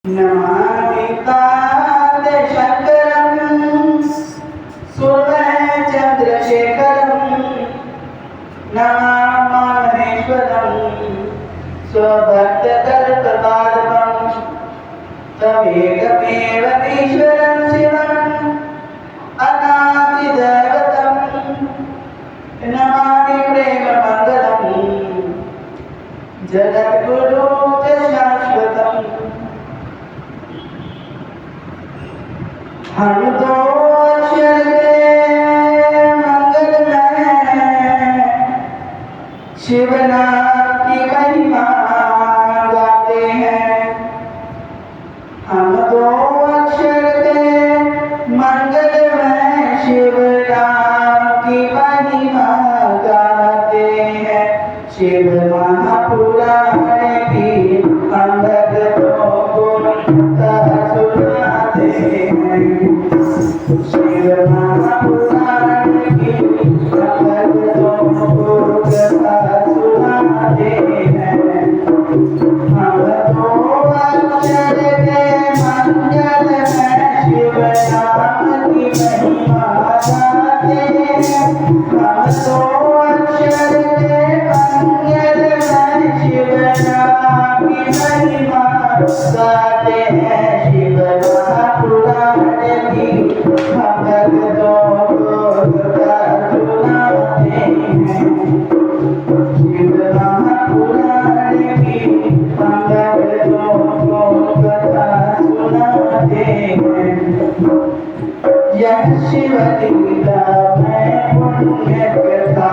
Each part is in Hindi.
नमामि कान्त शंकरं सूर्य चंद्रशेखरं नमामि महेश्वरं स्वभक्तकल्पपादपं तमेकमेव ईश्वरं शिवम् अनादिदैवतं नमामि प्रेममङ्गलं जगद्गुरु च शाश्वतम्। हम दो अक्षर के मंगल में शिव नाम की महिमा गाते हैं। हम दो अक्षर के मंगल में शिव नाम की महिमा गाते हैं। शिव महापुराण की हम भक्तों को कथा सुनाते हैं। शिव महापुराण की हम भक्तों को कथा सुनाते हैं। हम दो अक्षर के मंगल में शिव नाम की महिमा गाते हैं। हम दो अक्षर के मंगल में शिव नाम की महिमा गाते हैं। शिव महापुराण की हम भक्तों को कथा सुनाते हैं। शिव महापुराण की हम भक्तों को कथा सुनाते हैं। यह शिव लीला में पुण्य कथा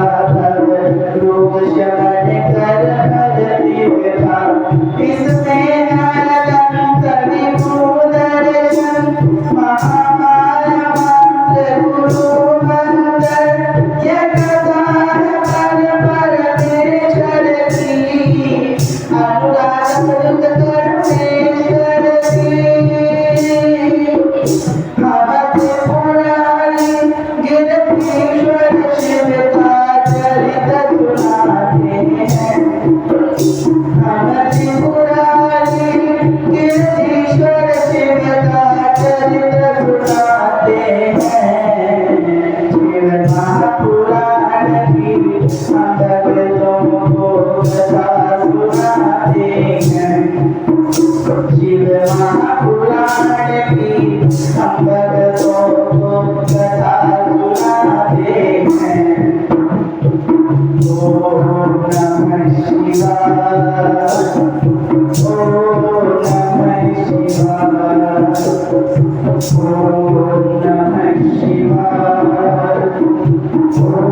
रूप शरण कर हर दिव्यता। इसमें अनंत विभु दर्शन महामाया मंत्र गुरु मंत्र। यह कथा परमेश्वर की अनुराग परमेश्वर की। गिरधीश्वर शिव का चरित सुनाते हैं। हम त्रिपुरारी गिरधीश्वर शिव का चरित सुनाते हैं। शिव महापुराण की हम भक्तों को कथा सुनाते हैं। शिव महापुराण की हम भक्तों को कथा सुनाते हैं। ओम नमः शिवाय। ओम नमः शिवाय। ओम नमः शिवाय।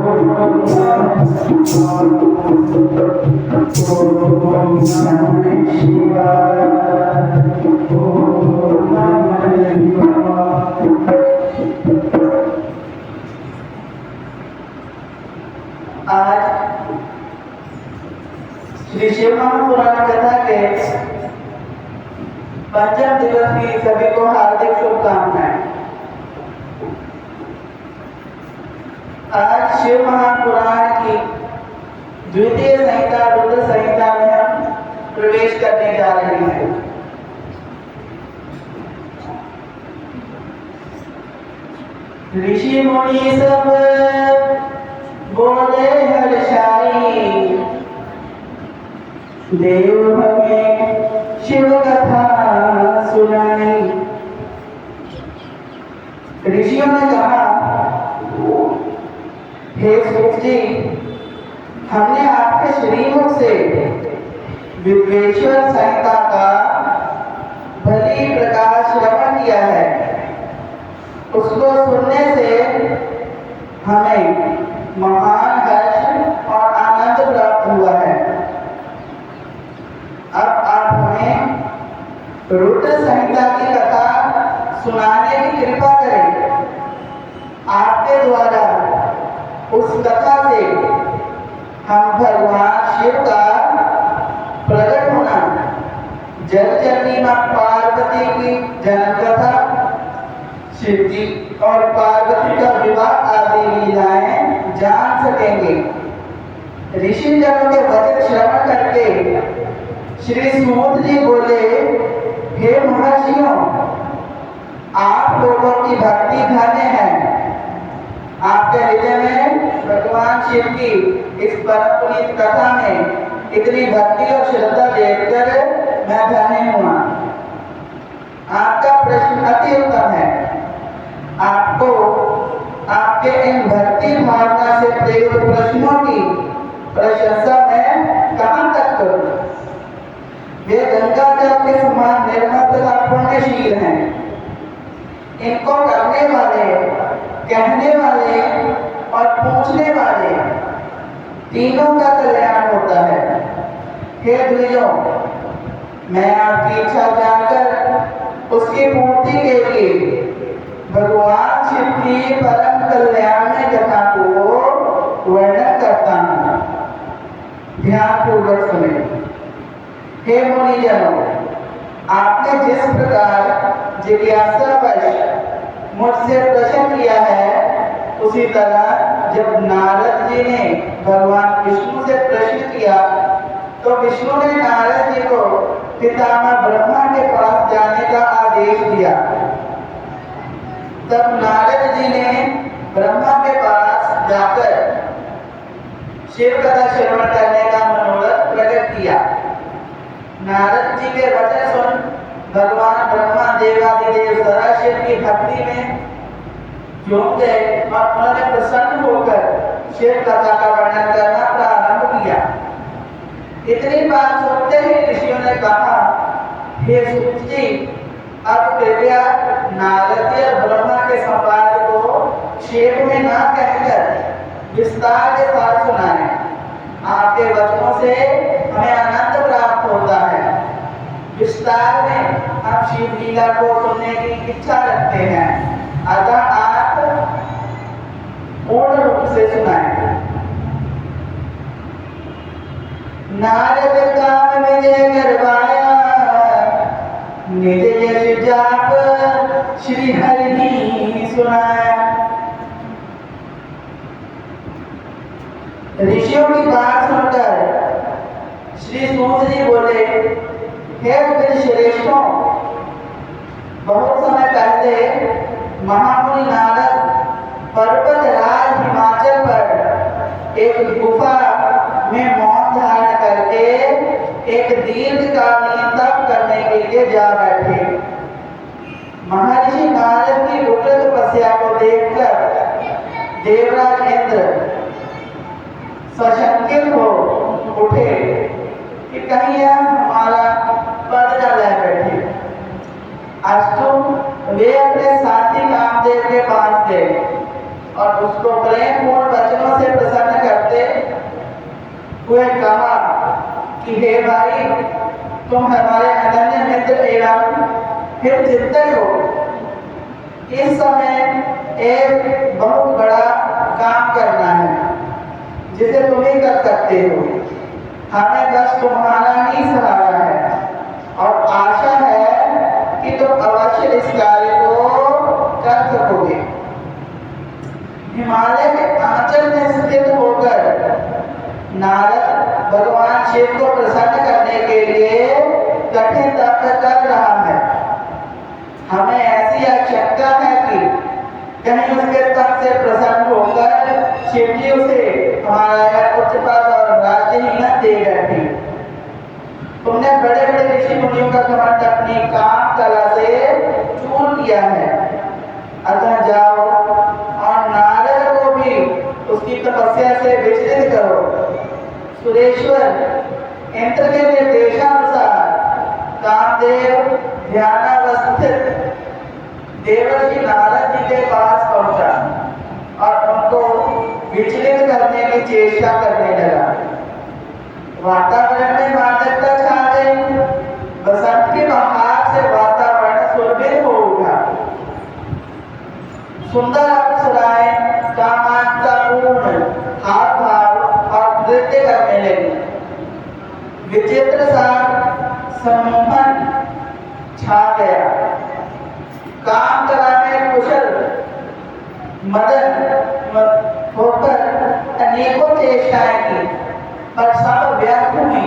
ओम नमः शिवाय। ओम नमः शिवाय। ओम नमः शिवाय। आज श्री शिव महापुराण कथा के पंचम दिवस की सभी को हार्दिक शुभकामनाएं। आज शिव महापुराण की द्वितीय संहिता रुद्र संहिता में हम प्रवेश करने जा रहे हैं। ऋषि मुनि सब बोले हर्षाई देव हमें शिव कथा सुनाई। ऋषियों ने कहा, हे सुख जी, हमने आपके श्रीमुख से विद्वेश्वर संहिता का भली प्रकाश श्रवण किया है। उसको सुनने से हमें महान हर्ष और आनंद प्राप्त हुआ है। अब आप हमें रुद्र संहिता की कथा सुनाने की कृपा करें। आपके द्वारा उस कथा से हम भगवान शिव का प्रकट होना, जलचंडी मां पार्वती की जन्म कथा, शिव जी और पार्वती का विवाह आदि लीलाएं जान सकेंगे। ऋषि जनों के वचन श्रवण करके श्री सूत जी बोले, हे महर्षि शिव की इस परम पुनीत कथा में इतनी भक्ति और श्रद्धा देखकर मैं धन्य हुआ। आपका प्रश्न अति उत्तम है। आपको आपके इन भक्ति भावना से प्रेरित प्रश्नों की प्रशंसा मैं कहां तक करूं? वे गंगा जल के समान निर्मल तथा पुण्यशील हैं। इनको करने वाले, कहने वाले और पूछने वाले तीनों का कल्याण होता है। हे द्विजों, मैं आपकी इच्छा जानकर उसकी पूर्ति के लिए भगवान शिव की परम कल्याण कथा को वर्णन करता हूँ। ध्यान पूर्वक सुने। हे मुनिजनों, आपने जिस प्रकार जिज्ञासावश मुझसे प्रश्न किया है, उसी तरह जब नारद जी ने भगवान विष्णु से प्रश्न किया तो विष्णु ने नारद जी को पितामह ब्रह्मा के पास जाने का आदेश दिया। तब नारद जी ने ब्रह्मा के पास जाकर शिव कथा श्रवण करने का मनोरथ प्रकट किया। नारद जी के वचन सुन भगवान ब्रह्मा देवादिदेव सदाशिव की भक्ति में झूम गए और उन्होंने प्रसन्न होकर शिव कथा का वर्णन करना प्रारंभ किया। इतनी बात सुनते ही ऋषियों ने कहा, हे सूत जी, अब कृपया नारद जी और ब्रह्मा के संवाद को शेप में ना कहकर विस्तार के साथ सुनाएं। आपके वचनों से हमें आनंद प्राप्त होता है। विस्तार में हम शिव लीला को सुनने की इच्छा रखते हैं, अतः आप पूर्ण रूप से सुनाएं। नारद काम विजय करवाया, निज यश जाप श्री हरि सुनाया। ऋषियों की बात सुनकर श्री सूत जी बोले, हे श्रेष्ठों, बहुत समय पहले महामुनि नारद पर्वतराज हिमाचल पर एक गुफा में मौन धारण करके एक दीर्घकालीन तप करने के लिए जा बैठे। महर्षि नारद की उग्र तपस्या को देखकर देवराज इंद्र सशंकित हो उठे कि कहीं यह हमारा पद न ले बैठे। अस्तु वे अपने साथी कामदेव के पास गए और उसको प्रेमपूर्ण वचनों से प्रसन्न करते हुए कहा कि हे भाई, तुम हमारे अनन्य मित्र एवं फिर चिंतन हो। इस समय एक बहुत बड़ा काम करना है जिसे तुम ही कर सकते हो। हमें बस तुम्हारा ही सहारा है और आशा है कि तुम अवश्य इस कार्य को कर सकोगे। हिमालय के आंचल में स्थित होकर नारद भगवान शिव को प्रसन्न करने के लिए कठिन तप कर रहा है। हमें ऐसी आशंका है कि कहीं उसके तप से प्रसन्न होकर शिव जी उसे हमारा उच्च पद और राज्य ही न दे बैठे। तुमने बड़े बड़े ऋषि मुनियों का घमंड अपनी काम कला से चूर किया है, अतः जाओ और नारद को भी उसकी तपस्या से विचलित करो। सुरेश्वर इंद्र के निर्देशानुसार कामदेव ध्यानावस्थित देवर्षि नारद जी के पास पहुंचा और उनको विचलित करने की चेष्टा करने लगा। वातावरण में मादकता छा गई। बसंत के बहार से वातावरण सुरभित हो उठा। सुंदर अप्सराएं कामांतापूर्ण हाव भाव और नृत्य करने लगी। विचित्र सा सम्मोहन छा गया। काम कराने कुशल मदन होकर अनेकों चेष्टाएं की, पर सब व्यर्थ हुई।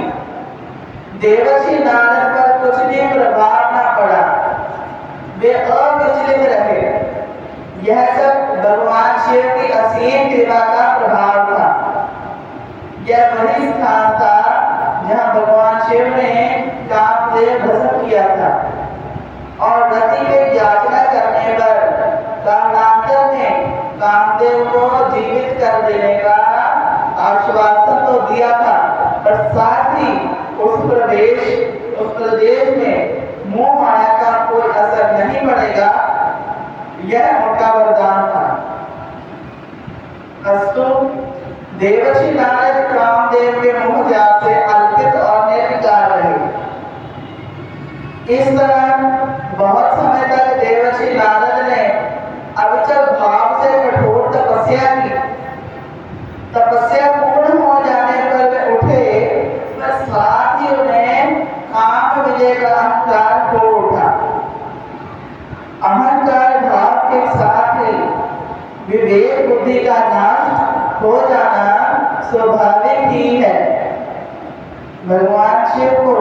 देवर्षि नारद पर कुछ भी प्रभाव न पड़ा। वे अविचलित रहे। यह सब भगवान शिव की असीम कृपा का प्रभाव था। और रति की याचना करने पर कालांतर में कामदेव को जीवित कर देने का आश्वासन तो दिया था, पर साथ ही उस प्रदेश में मोह माया का कोई असर नहीं पड़ेगा, यह उनका वरदान था। अस्तु देवर्षि नारद कामदेव के मोह जाल से अल्पित और निर्विकार रहे। इस तरह बहुत समय तक देवर्षि नारद ने अविचल भाव से कठोर तपस्या की। तपस्या पूर्ण हो जाने पर वे उठे, पर साथ ही उन्हें काम विजय का अहंकार हो उठा। अहंकार भाव के साथ ही विवेक बुद्धि का नाश हो जाना स्वाभाविक ही है। भगवान शिव को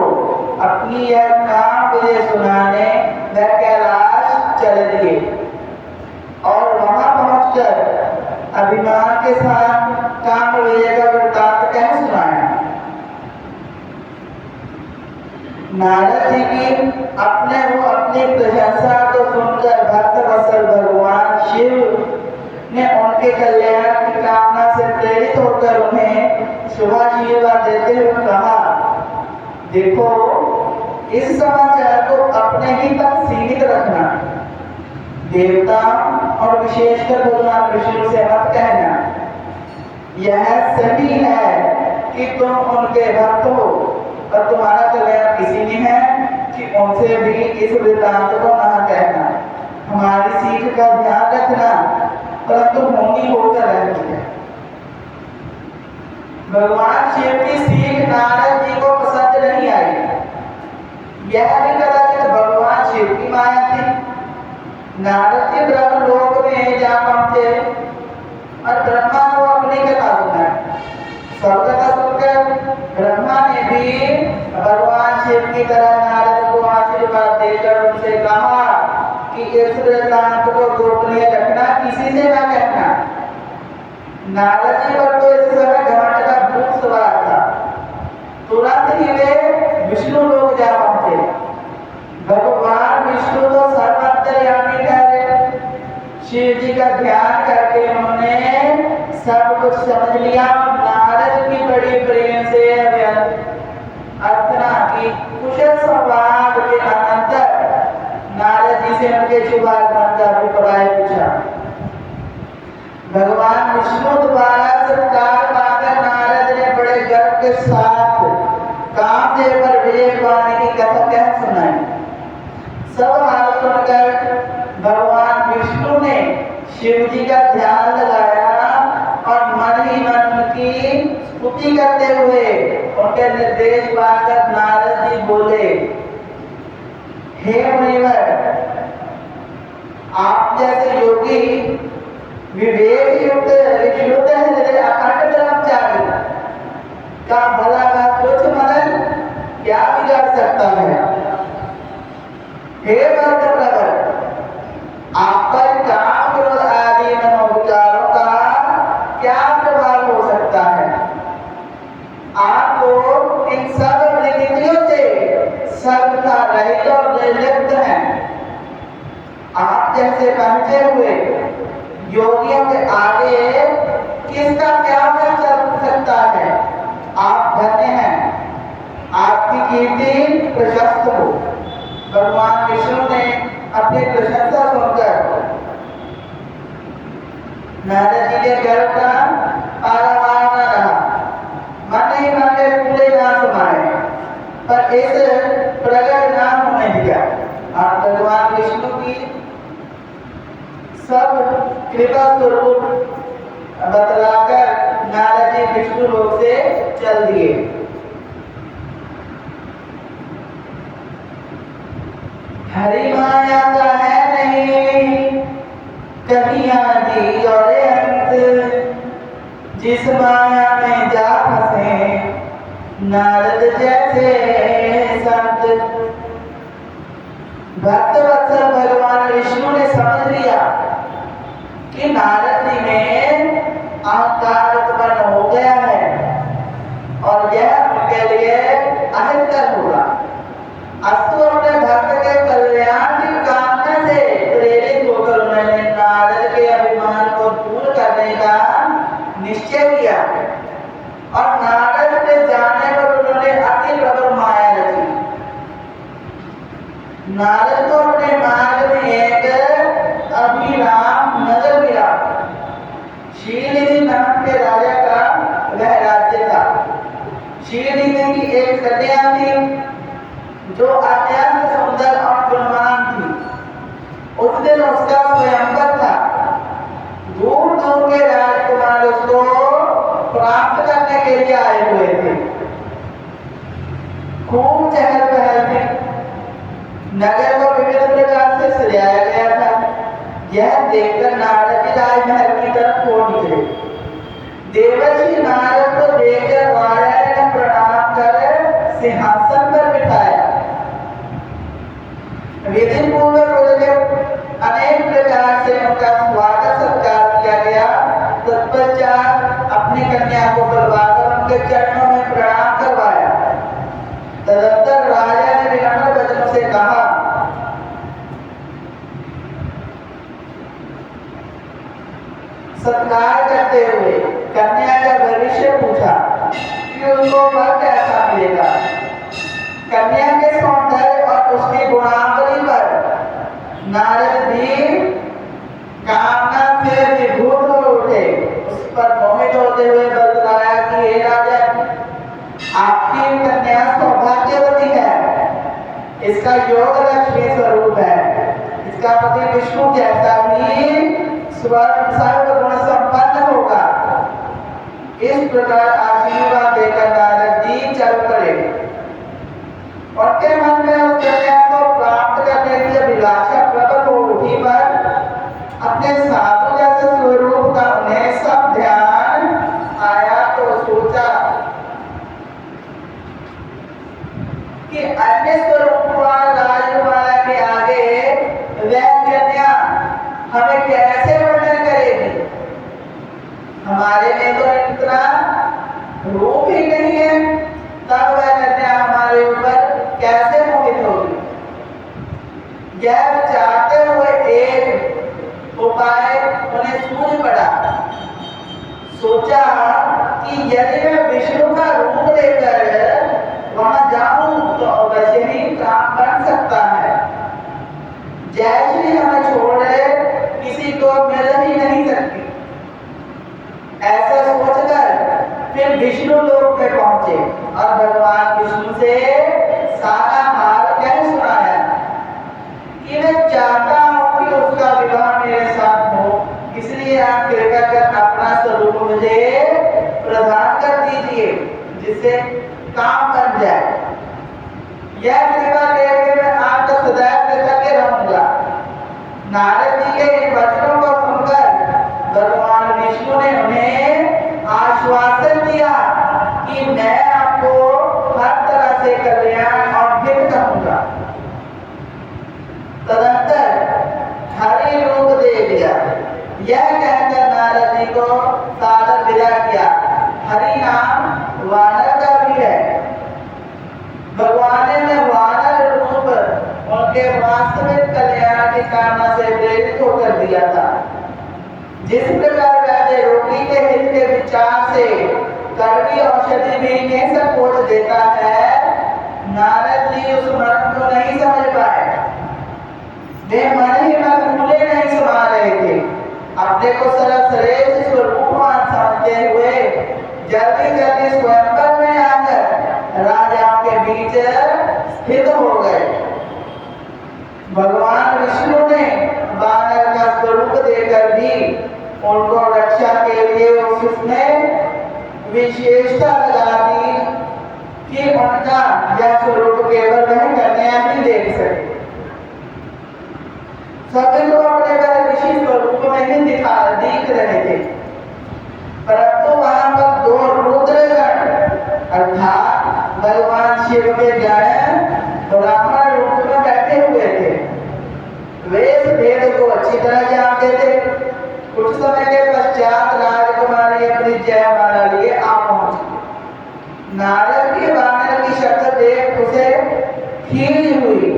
अपनी यह काम विजय सुनाने वे कैलाश चले दिए और वहां पहुंचकर अभिमान के साथ काम विजय का वृत्तांत कह सुनाया। नारद जी की अपनी प्रशंसा को सुनकर भक्त वत्सल भगवान शिव ने उनके कल्याण की कामना से प्रेरित होकर उन्हें शुभाशीर्वाद देते हुए कहा, देखो इस समाचार को अपने ही तक सीमित रखना, देवता और विशेषकर भगवान विष्णु से मत कहना। यह सही है कि तुम उनके भक्त हो और तुम्हारा कल्याण किसी में है कि उनसे भी इस वृत्तांत को न कहना। हमारी सीख का ध्यान रखना, परंतु होनी होकर रहती है। भगवान शिव की सीख नारद जी को पसंद नहीं आई। यह भी कदाचित भगवान शिव की माया थी। नारद जी ब्रह्मलोक में जा पहुंचे और ब्रह्मा को अपनी कथा सुनाई। सब कथा सुनकर ब्रह्मा ने भी भगवान शिव की तरह नारद को आशीर्वाद देकर उनसे कहा कि इस वृत्तांत को गोपनीय रखना, किसी से ना कहना। नारद जी पर तो इस समय घमंड का भूत सवार था। तुरंत ही वे विष्णु लोक जा पहुंचे। भगवान विष्णु तो सर्वांतर्यामी ठहरे। शिव जी का ध्यान करके उन्होंने सब कुछ समझ लिया। नारद की बड़ी प्रेम से अर्चना की। कुशल संवाद के अनंतर नारद जी से उनके शुभागमन का अभिप्राय पूछा। भगवान विष्णु द्वारा सत्कार पाकर नारद ने बड़े गर्व के साथ कामदेव पर विजय पाने की कथा कह सुनाई। सब हाल सुनकर भगवान विष्णु ने शिव जी का ध्यान लगाया और मन ही मन उनकी स्तुति करते हुए उनके निर्देश पाकर नारद जी बोले, हे मुनिवर, आप जैसे योगी विवेक युक्त विशुद्ध हृदय अखंड ब्रह्मचारी का भला का तुच्छ मनन क्या बिगाड़ सकता है? हे भक्त प्रवर, आप पर काम क्रोध आदि मनोविकारों का क्या प्रभाव हो सकता है? आप तो इन सब विकृतियों से सर्वथा रहित और निर्लिप्त हैं। आप जैसे पहुंचे हुए योगियों के आगे किसका क्या बल चल सकता है? आप धन्य हैं, आपकी कीर्ति प्रशस्त हो। भगवान विष्णु ने अपनी प्रशंसा सुनकर नारद जी के गर्व का पारावार न रहा। मन ही मन में फूले ना समाये, पर इस प्रकट ना होने दिया। और भगवान विष्णु की सब कृपा स्वरूप बतलाकर नारद जी विष्णु लोक से चल दिए। हरि माया का है नहीं कहीं आदि और अंत, जिस माया में जा फंसे नारद जैसे संत। भक्त वत्सल भगवान विष्णु ने समझ लिया कि नारद जी में अहंकार उत्पन्न हो गया है और यह उनके लिए अहितकर होगा। अस्तु अपने भक्त के कल्याण की नारद को अपने मार्ग में एक अभिराम नगर मिला। शीलनिधि नाम के राजा का वह राज्य था। शीलनिधि की एक कन्या थी जो अत्यंत सुंदर और गुणवान थी। उस दिन उसका स्वयंवर था। दूर दूर के राजकुमार उसको प्राप्त करने के लिए आए हुए थे। खूब चहल पहल थी। नगर को विविध प्रकार से सजाया गया था। यह देखकर नारद जी राजमहल की तरफ हो निकले। देवर्षि नारद को देखकर वानर ने प्रणाम कर सिंहासन पर बिठाया। विधि पूर्वक अनेक प्रकार से उनका स्वागत सत्कार किया गया। तत्पश्चात अपनी कन्या को बुलवाकर उनके चरणों में प्रणाम करवाया। तदंतर राजा ने विनम्र वचनों से कहा, सत्कार करते हुए कन्या का भविष्य पूछा कि उनको वर कैसा मिलेगा। कन्या के सौंदर्य और उसकी गुणावली पर नारद जी कामना से विभूत हो उठे। उस पर मोहित होते हुए बतलाया कि हे राजा, आपकी कन्या सौभाग्यवती है। इसका योग लक्ष्मी स्वरूप है। इसका पति विष्णु जैसा ही सर्वगुण संपन्न होगा। इस प्रकार आशीर्वाद देकर नारद जी चल पड़े। उनके मन में उस कन्या को प्राप्त करने की अभिलाषा प्रबल हो उठी पर अपने साधु जैसे स्वरूप का उन्हें सब ध्यान आया तो सोचा कि अन्य स्वरूप राजकुमार के आगे वह कन्या हमें कैसे वर्णन करेगी। हमारे में तो इतना रूप ही नहीं है, तब वह कन्या हमारे ऊपर कैसे मोहित होगी। यह विचारते हुए एक उपाय उन्हें सूझ पड़ा। सोचा कि यदि मैं विष्णु का रूप लेकर वहां जाऊं तो अवश्य ही काम बन सकता है। जैसे हमें छोड़े किसी को मिल ही नहीं सकती। ऐसा सोचकर फिर विष्णु लोक में पहुंचे और भगवान विष्णु से सारा हाल कह सुनाया कि मैं चाहता हूं कि उसका विवाह मेरे साथ हो, इसलिए आप कृपा कर अपना स्वरूप मुझे प्रदान कर दीजिए जिससे काम बन जाए। यह कृपा करके मैं आपका सदैव कृतज्ञ रहूंगा। नारद जी के इन वचनों को सुनकर भगवान विष्णु ने उन्हें आश्वासन दिया कि मैं आपको हर तरह से कल्याण और हित करूंगा। तदंतर हरि रूप दे दिया। यह कहकर नारद जी को सादर विदा किया। हरि नाम वानर का भी है। भगवान ने वानर रूप उनके वास्तविक कल्याण की कामना से प्रेरित होकर दिया था। जिस प्रकार वैद्य रोगी के हित के विचार से कड़वी औषधि भी नहीं संकोच देता है, नारद जी उस मर्म को नहीं समझ पाए। वे मन ही मन भूले नहीं समा रहे थे। अपने को सर्वश्रेष्ठ स्वरूपवान समझते हुए जल्दी जल्दी स्वयंवर में आकर राजाओं के बीच स्थित हो गए। भगवान विष्णु ने वानर का स्वरूप देकर भी उनको रक्षा के लिए उसमें विशेषता लगा दी कि उनका यह स्वरूप केवल वह कन्या ही देख सके। सभी लोग अपने ऋषि स्वरूप में ही दिख रहे थे, परंतु वहां पर दो रुद्रगण अर्थात भगवान शिव के गण ब्राह्मण रूप में बैठे हुए थे। वे इस भेद को अच्छी तरह जानते थे। कुछ समय के पश्चात राजकुमारी अपनी जयमाला लिए आ पहुंची। नारद की वानर की शक्ल देख उसे खींच हुई।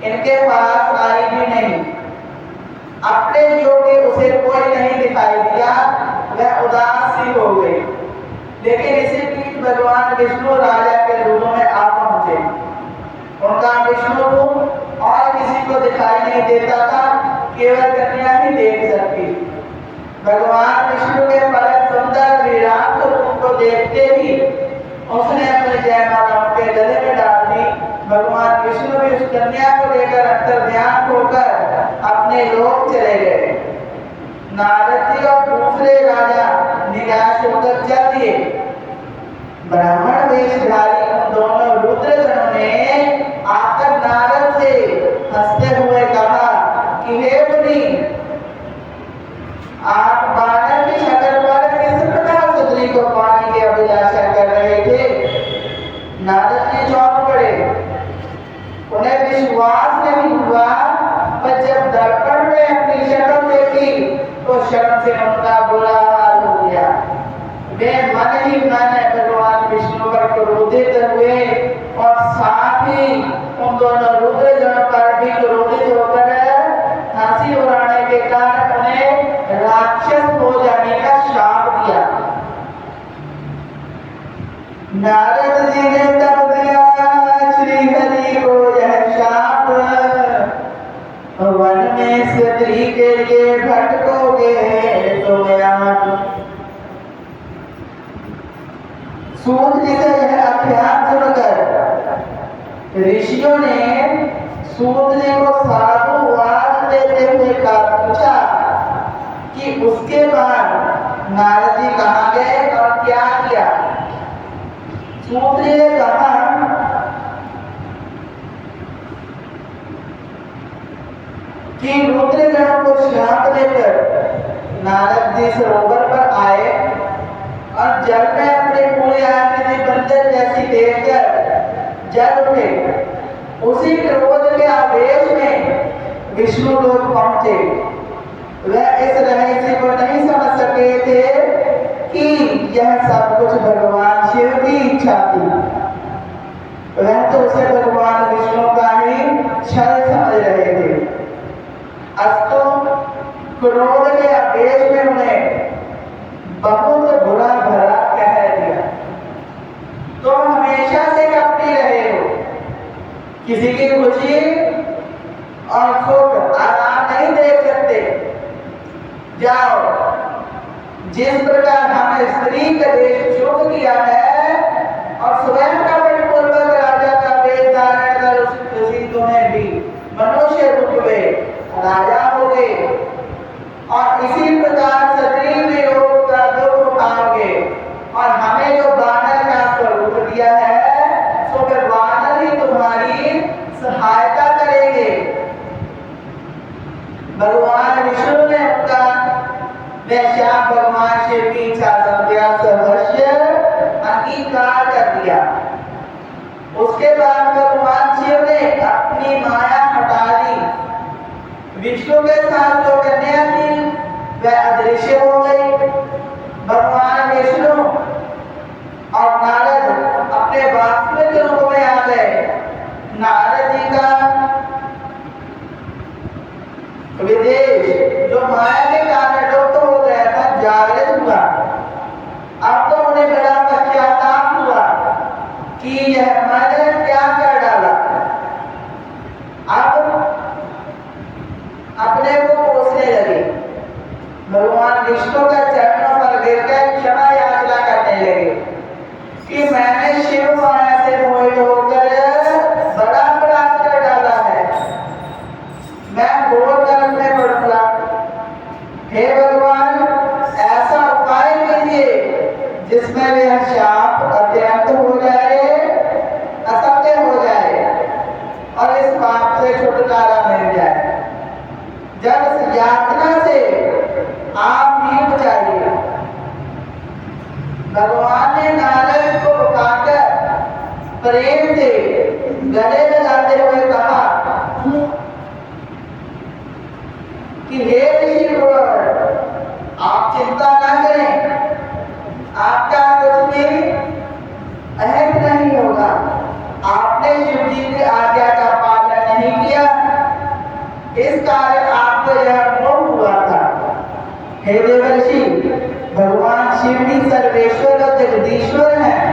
इनके पास आई भी नहीं। अपने योग्य उसे कोई नहीं दिखाई दिया। वह उदास सी हो गई। लेकिन इसी बीच भगवान विष्णु राजा के रूप में आ पहुंचे। उनका विष्णु रूप नहीं देता था, केवल कन्या ही देख सकती। भगवान विष्णु के परम सुंदर विराट रूप को देखते ही उसने अपनी जयमाला उनके गले में डाल दी। भगवान विष्णु भी उस कन्या को लेकर अंतर्ध्यान होकर अपने लोक चले गए। नारद जी और दूसरे राजा निराश होकर चल दिए। ब्राह्मण वेशधारी उन दोनों रुद्रगणों ने आकर नारद से हंसते हुए कहा कि हे मुनि, आप बानर की शक्ल पर किस प्रकार सुंदरी को पाने की अभिलाषा कर रहे थे। नारद जी चौंक पड़े, उन्हें विश्वास नहीं हुआ, पर जब दर्पण में अपनी शक्ल देखी तो शर्म से उनका बुरा हाल हो गया। वे मन ही मन भगवान विष्णु पर क्रोधित हुए और साथ ही उन दोनों रुद्रगणों पर भी क्रोधित होकर हंसी उड़ाने के कारण उन्हें राक्षस हो जाने का शाप दिया। नारद जी ने तब दिया श्री हरि को यह शाप, वन में स्त्री के लिए भटकोगे तो आप। सूत जी से यह आख्यान सुनकर ऋषियों ने सूत जी को साधुवाद देते हुए पूछा कि उसके बाद नारद जी कहाँ गए और क्या किया। सूत जी ने कहा कि रुद्रगणों को श्राप देकर नारद जी सरोवर पर आए और जल में अपने पूरे आकृति बंदर जैसी देखकर जल उठे। उसी क्रोध के आवेश में विष्णु लोक पहुंचे। वह इस रहस्य को नहीं समझ सके थे कि यह सब कुछ भगवान शिव की इच्छा थी। वह तो उसे भगवान विष्णु का ही छल समझ रहे थे। अस्तु क्रोध के आवेश में उन्हें बहुत बुरा भला कह दिया। तो हमेशा से कपटी रहे हो, किसी की खुशी और सुख आराम नहीं देख सकते। जाओ, जिस प्रकार हमने स्त्री का वेश चूक किया है और स्वयं का बलपूर्वक राजा का वेश धारण कर उस खुशी तुम्हें भी मनुष्य रूप में राजा हो गए और इसी प्रकार सदैव वियोग का दुख उठाओगे और हमें जो बानर का स्वरूप दिया है सो वे बानर ही तुम्हारी सहायता करेंगे। भगवान विष्णु ने उनका वैश्याप भगवान शिव की इच्छा समझा सहर्ष अंगीकार कर दिया। उसके बाद भगवान शिव ने अपनी माया हटा दी। विष्णु के साथ जो कन्या थी वह अदृश्य हो गई। भगवान विष्णु और नारद अपने वास्तविक रूप में आ गए। नारद जी का विदेश जो माया के कारण लुप्त हो गया था जागृत हुआ। अब तो उन्हें बड़ा पश्चाताप हुआ कि यह मैंने क्या कर डाला। अब अपने को कोसने लगे। भगवान विष्णु का चरणों पर गिरकर क्षमा याचना करने लगे कि मैंने शिव माया से मोहित होकर बड़ा अपराध कर डाला है। मैं घोर नरक में पड़ूंगा। हे भगवान, ऐसा उपाय कीजिए जिसमें वह शाप अत्यंत हो जाए, असत्य हो जाए और इस पाप से छुटकारा मिल जाए। जब इस यातना से आप ही बचाइए। भगवान ने नारद को उठाकर प्रेम से गले लगाते हुए कहा कि हे ऋषिवर, आप चिंता न करें, आपका कुछ भी अहम नहीं होगा। आपने शिव जी की आज्ञा का पालन नहीं किया, इस कारण आपको यह मोह हुआ था। हे देवर्षि, भगवान शिव ही सर्वेश्वर और जगदीश्वर हैं।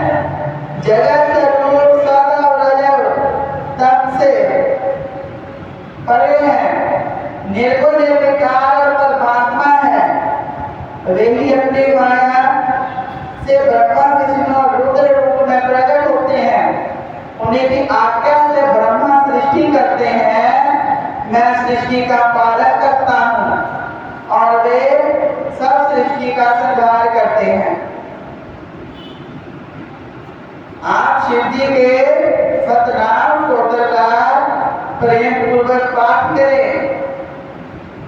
जगत रूप सदा और रजत तम से परे हैं। निर्गुण निर्विकार और परमात्मा है, वे ही अपनी माया से ब्रह्मा विष्णु और रुद्र रूप में प्रकट होते हैं। उन्हीं की आज्ञा से ब्रह्मा सृष्टि करते हैं, मैं सृष्टि का पालन करता हूँ और वे सब सृष्टि का संहार करते हैं। आप शिव जी के सतनाम स्तोत्र का प्रेम पूर्वक पाठ करें,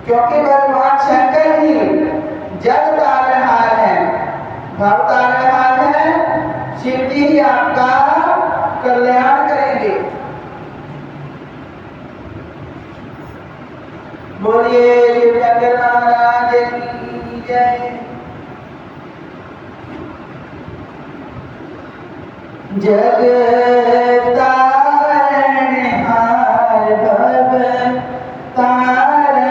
क्योंकि भगवान शंकर ही जग तारनहार है, भव तारनहार है। शिव जी ही आपका कल्याण करेंगे। बोलिए शिव शंकर महाराज की जय। जग तारनहार भव तारनहार,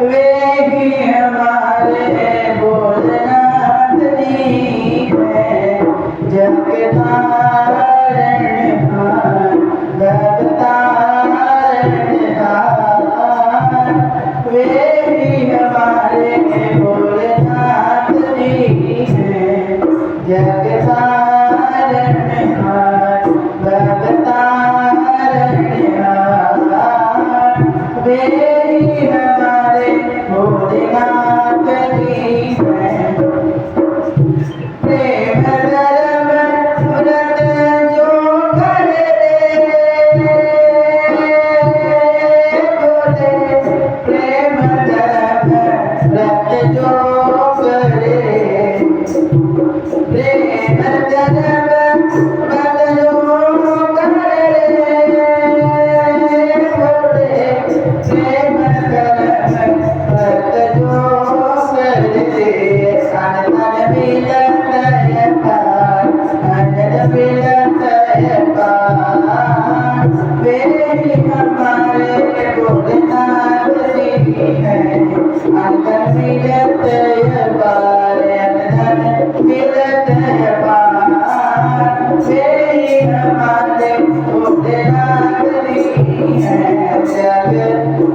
वे ही हमारे भोलेनाथ जी है। जग तारनहार भव तारनहार, वे ही हमारे भोलेनाथ जी है। जग तारनहार भव तारनहार, वे ही हमारे भोलेनाथ जी हैं। प्रेम धर्म व्रत जो करे बोले, प्रेम धर्म व्रत जो करे, प्रेम धर्म व्रत जो करे बोले, प्रेम धर्म व्रत जो करे। अनंत मिलत है पार, अनंत मिलत है पार, वे ही हमारे भोलेनाथ जी हैं। अनंत मिलत है पार, अनंत मिलत है पार, वे ही हमारे भोलेनाथ जी हैं। जग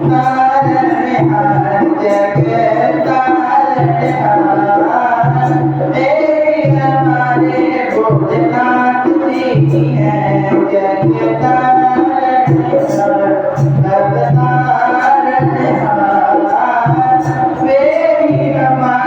तारनहार, जग तारनहार, वे ही हमारे भोलेनाथ जी हैं। जग तारनहार भव तारनहार, वे ही हमारे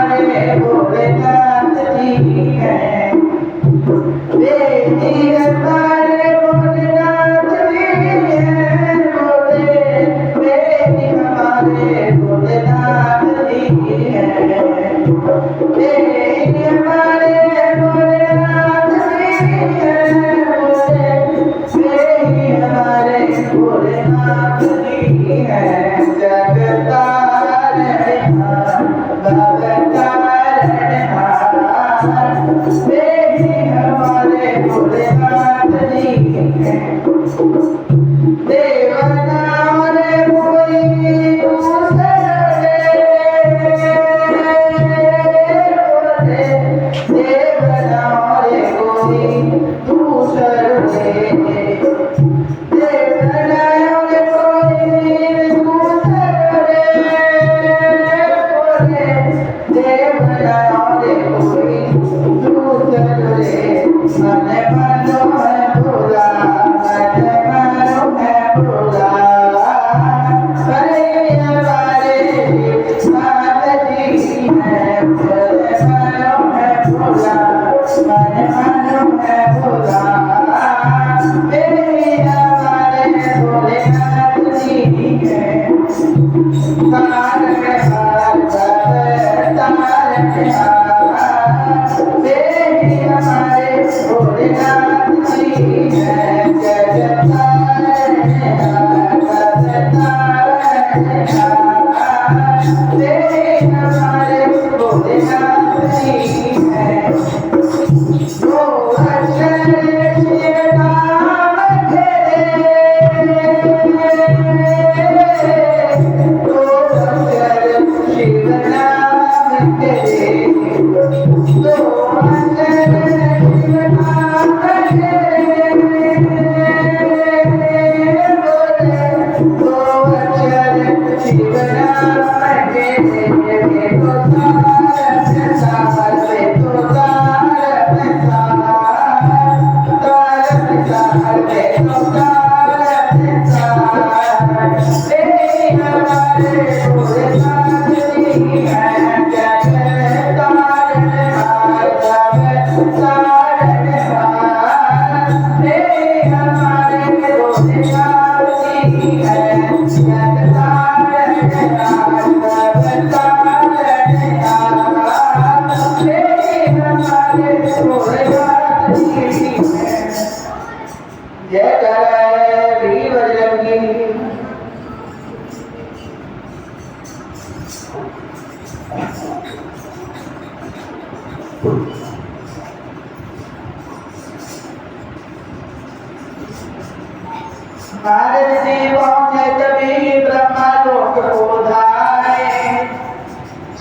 नारद जी पहुंचे तभी ब्रह्मा लोक को धाए,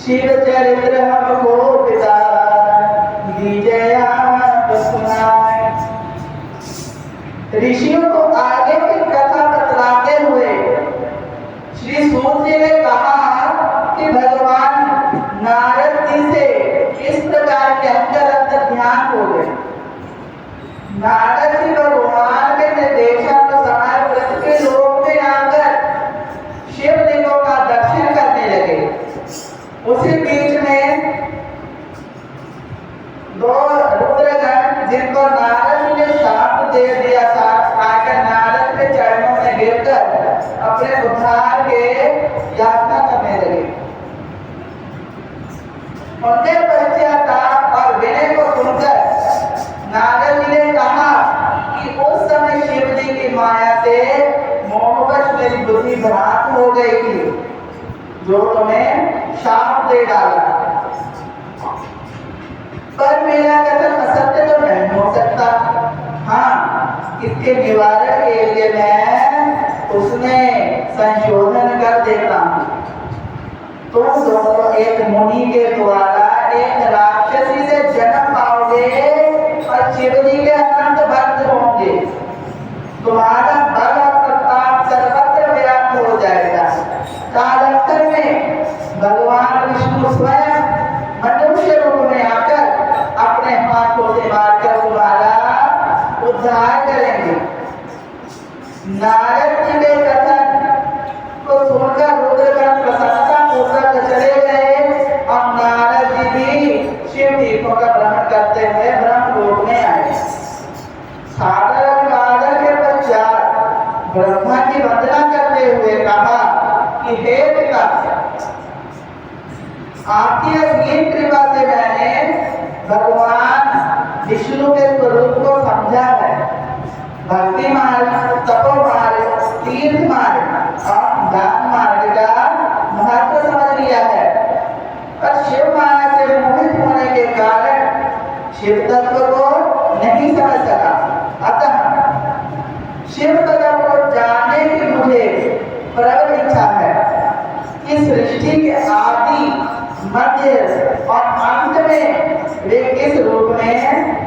शिव चरित्र हमको पिता दीजिए आप सुनाए। ऋषियों को आगे की कथा बतलाते हुए श्री सूत जी ने कहा कि भगवान नारद जी से इस प्रकार के अंतर ध्यान हो गए। नारद जी भगवान के निर्देशानुसार पृथ्वी लोक में आकर शिवलिंगों का दर्शन करने लगे। उसी बीच में दो रुद्रगण जिनको नारद जी ने शाप दे दिया था, आकर नारद के चरणों में गिरकर अपने उद्धार के याचना करने लगे। उनके पश्चाताप और विनय को सुनकर नारद जी ने कहा कि उस समय शिव जी की माया से मोहवश मेरी बुद्धि भ्रांत हो गई थी, जो तुम्हें शाप दे डाला। पर मेरा कथन असत्य तो नहीं हो सकता। हाँ, इसके निवारण के लिए मैं उसमें संशोधन कर देता हूँ। तुम दोनों एक मुनि के द्वारा एक राक्षसी से जन्म पाओगे और शिव जी के अनंत भक्त होंगे। तुम्हारा बल और प्रताप सर्वत्र व्याप्त हो जाएगा। कालांतर में भगवान विष्णु स्वयं मनुष्य रूप में आकर अपने हाथों से मारकर तुम्हारा उद्धार करेंगे। नारद जी के कथन को सुनकर रुद्रगण प्रसन्नता पूर्वक चले गए और नारद जी भी शिव दीपों का भ्रमण करते हुए ब्रह्मलोक में आए। सागर के पश्चात ब्रह्मा की वंदना करते हुए कहा कि हे पिता, आपकी असीम कृपा से मैंने भगवान विष्णु के स्वरूप को समझा है। भक्ति मार्ग, तपो मार्ग, तीर्थ मार्ग और दान मार्ग का महत्व समझ लिया है। पर शिव माया से मोहित होने के कारण शिव तत्व को नहीं समझ सका। अतः शिव तत्व को जानने की मुझे प्रबल इच्छा है। इस सृष्टि के आदि, मध्य और अंत में वे किस रूप में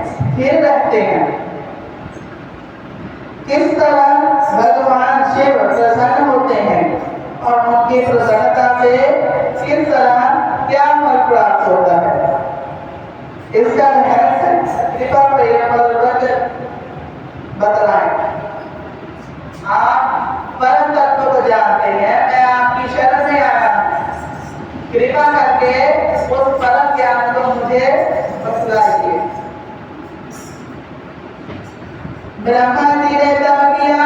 स्थिर रहते हैं, किस तरह भगवान शिव प्रसन्न होते हैं और उनकी प्रसन्नता से किस तरह क्या फल प्राप्त होता है, इसका रहस्य कृपा पूर्वक बतलाएं। आप परम तत्व को जानते हैं, मैं आपकी शरण में आया हूं। कृपा करके उस परम ज्ञान को मुझे बतलाइए। ब्रह्मा जी ने तब किया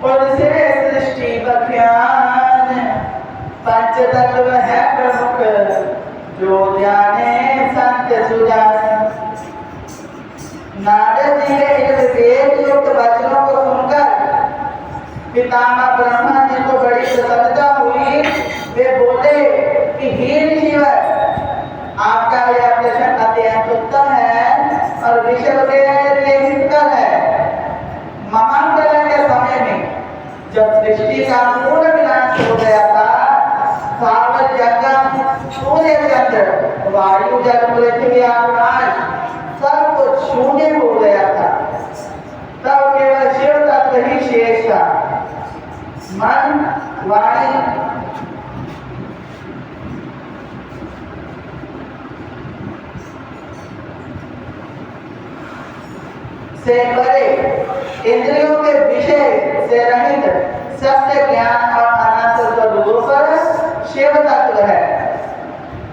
उनसे सृष्टि बख्यान। पंच तत्व है प्रमुख जो जाने संत सुजान। नारद जी के इन वेद युक्त वचनों को सुनकर पितामह ब्रह्मा जी को बड़ी प्रसन्नता हुई। वे बोले कि हे ऋषिवर, आपका यह प्रश्न अत्यंत उत्तम है और विश्व के लिए हितकर है। महान प्रलय के समय में जब सृष्टि का पूर्ण विनाश हो गया था, सावर जंगम, सूर्य चंद्र, वायु जल पृथ्वी आकाश सब कुछ शून्य हो गया था। तब केवल शिव तत्व ही शेष था। मन, वाणी से परे, इंद्रियों के विषय से रहित सत्य ज्ञान और अनंत स्वरूप शिव तत्व है।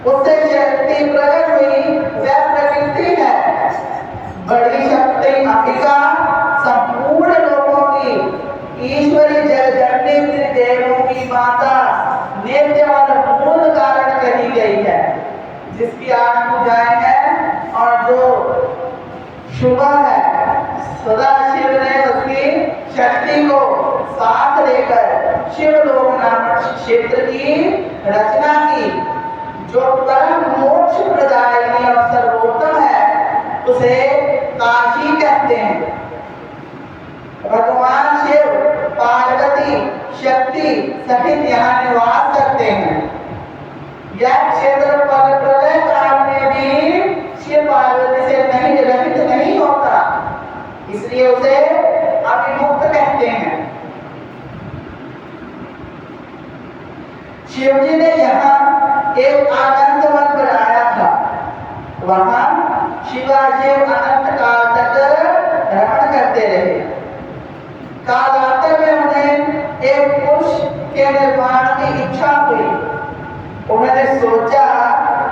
उससे शक्ति प्रकट हुई वह प्रकृति है। बड़ी शक्ति अंबिका संपूर्ण लोगों की ईश्वरी माता नित्य और मूल कारण कही गई है, जिसकी आज पूजाएं हैं। और जो शुभ है, सदा शिव ने उसकी शक्ति को साथ लेकर शिवलोक नामक क्षेत्र की रचना की, जो परम मोक्ष प्रदायिनी और सर्वोत्तम है, उसे काशी कहते हैं। भगवान शिव पार्वती शक्ति सहित यहाँ निवास करते हैं। यह क्षेत्र प्रलय काल में भी शिव पार्वती से नहीं रहित नहीं होता, इसलिए उसे अभिमुक्त कहते हैं। शिवजी ने यहाँ एक आनंद वन बनाया था। वहां शिवाशिव अनंत काल तक भ्रमण करते रहे। कालांतर में उन्हें एक पुरुष के निर्माण की इच्छा हुई। उन्होंने सोचा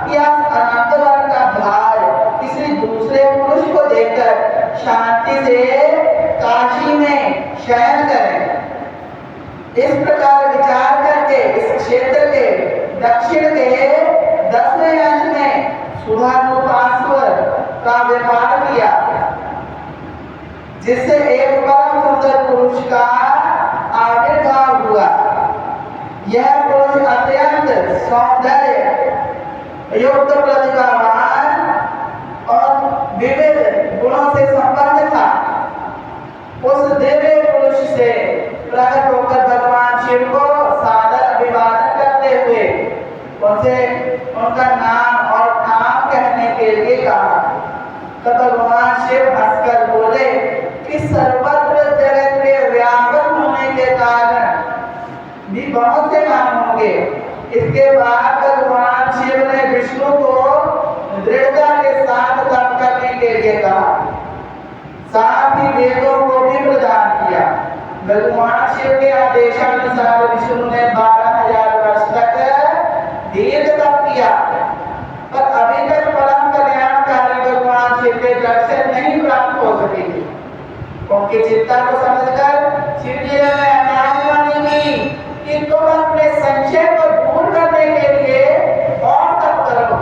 कि आप अनंत वन का भार किसी दूसरे पुरुष को देकर शांति से काशी में शयन करें। इस प्रकार विचार करके इस क्षेत्र के दक्षिण के 10वें अंश में सुधारूपास्वर का व्यापार किया, जिससे एक परम सुंदर पुरुष का आविर्भाव हुआ। यह पुरुष अत्यंत सौंदर्य युक्त, प्रतिभावान और विविध गुणों से संपन्न था। उस दिव्य पुरुष से प्रकट होकर भगवान शिव को सादर अभिवादन करते हुए उनसे उनका नाम और ठाम कहने के लिए कहा। तब भगवान शिव हंसकर बोले कि सर्वत्र जगत में व्यापक होने के कारण भी बहुत से नाम होंगे। इसके बाद भगवान शिव ने विष्णु को दृढ़ता के साथ तप करने के लिए कहा, साथ ही वेदों को भी प्रदान किया। भगवान शिव के आदेशानुसार विष्णु ने 12,000 वर्ष तक दीर्घ तप किया, पर अभी तक परम कल्याणकारी भगवान शिव के दर्शन नहीं प्राप्त हो सके थे। उनकी चिंता को समझकर शिव जी ने आज्ञा दी कि तुम अपने संशय को दूर करने के लिए और तप करो।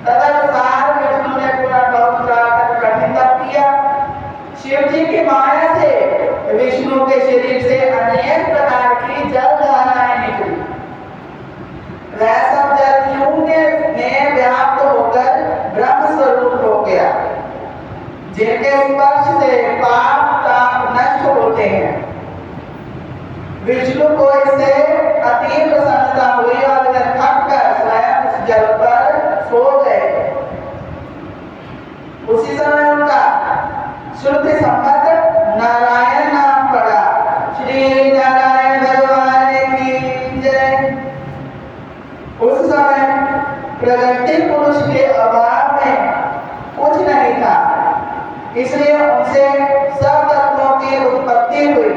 तदनुसार विष्णु ने पूरा बहुत काल तक कठिन तप किया। शिव जी की माया से विष्णु के शरीर से अनेक प्रकार की जल धाराएं निकली। वह सब जल शून्य में व्याप्त होकर ब्रह्म स्वरूप हो गया, जिनके स्पर्श से पाप ताप नष्ट होते हैं। विष्णु को इससे अति प्रसन्नता हुई और वे थक कर स्वयं उस जल पर सो गए। उसी समय उनका शुद्ध संबंध नारायण नाम पड़ा। श्री नारायण भगवान की जय। उस समय प्रगति पुरुष के अभाव में कुछ नहीं था, इसलिए उनसे सब तत्वों की उत्पत्ति हुई।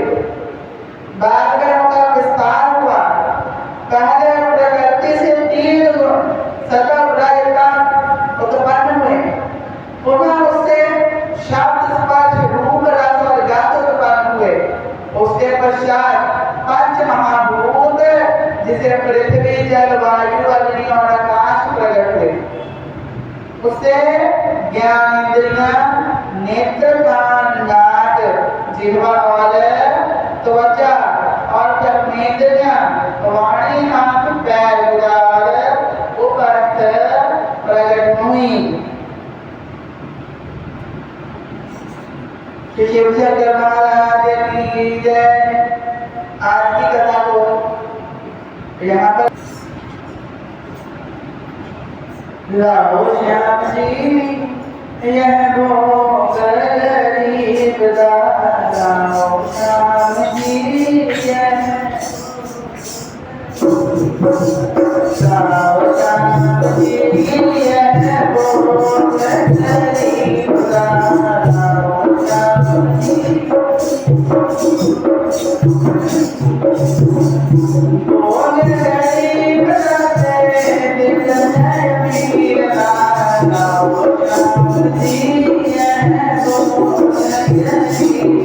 बाद में उनका विस्तार हुआ। पहले प्रकृति से 3 गुण सतत रजतम उत्पन्न हुए। पुनः उससे शब्द स्पर्श रूप रस और गंध उत्पन्न हुए। उसके पश्चात पंच महाभूत, जिसे पृथ्वी जल वायु अग्नि और आकाश प्रकट हुए। उससे ज्ञान इंद्रियां, नेत्र कान नाक जिह्वा और त्वचा और कर्मेंद्रियां, वाणी हाथ पैर उदार उपस्थ प्रकट हुई। शिव शंकर महाराज की जय। आज की कथा को यहाँ पर लाओ श्याम जी यह भोग गरीब लाओ श्याम जी लाओ श्याम जी यह भोग गरीब लाओ श्याम जी। भोग गरीब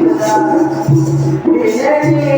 लाओ श्याम जी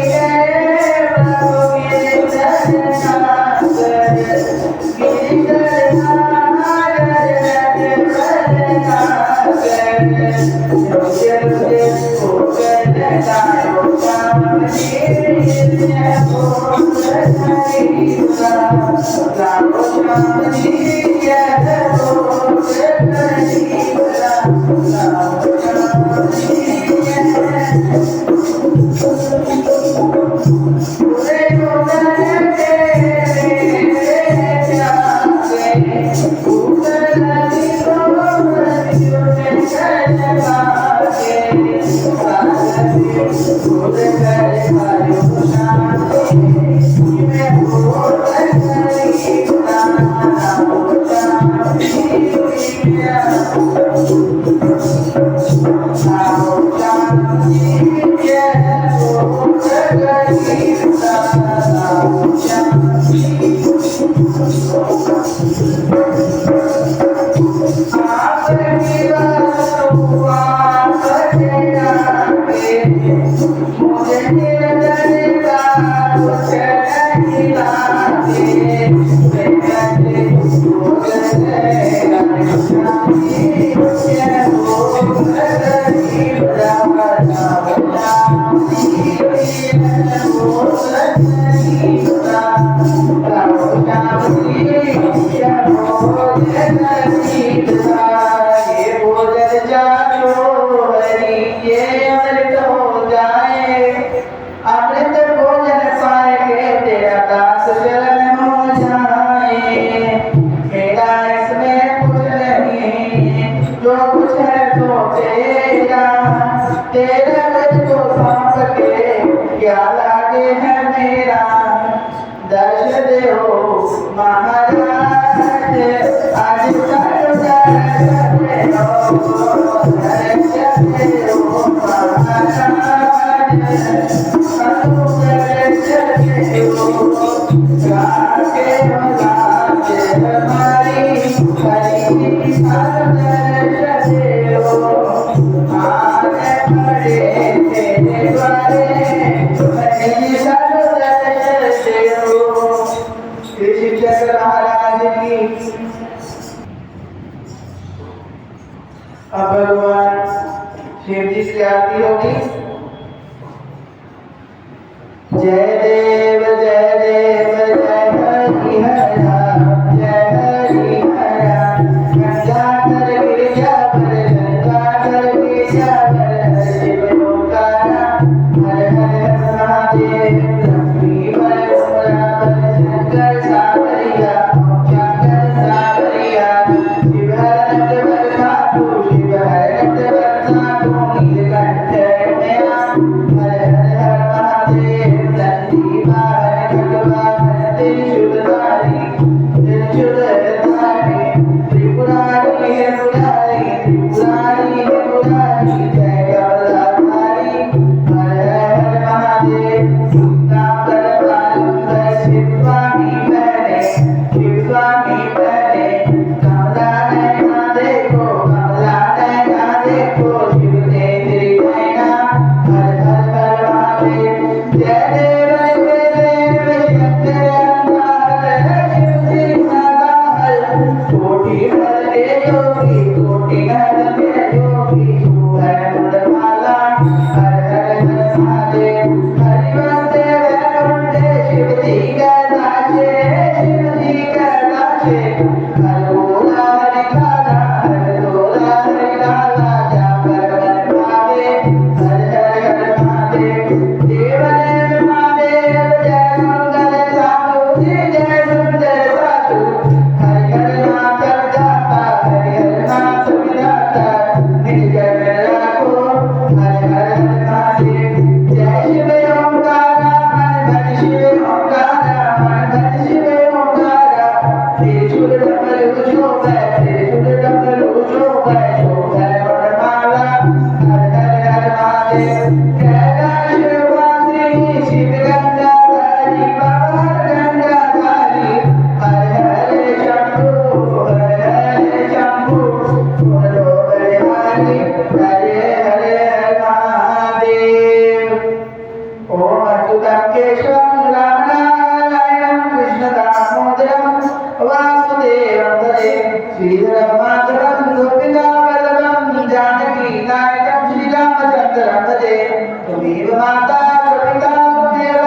त्वमेव माता त्वपिता त्वमेव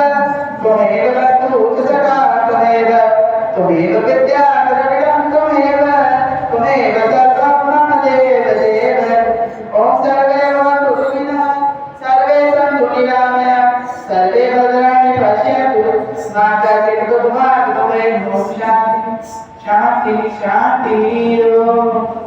त्वमेव बन्धुः त्वमेव विद्या द्रविडं त्वमेव सर्वं मम देव देव। ओम सर्वे भवन्तु सुखिनः सर्वे सन्तु निरामयाः सर्वे भद्राणि पश्यन्तु मा कश्चित् दुःखभाग् भवेत्। ओम शान्ति शान्ति शान्ति।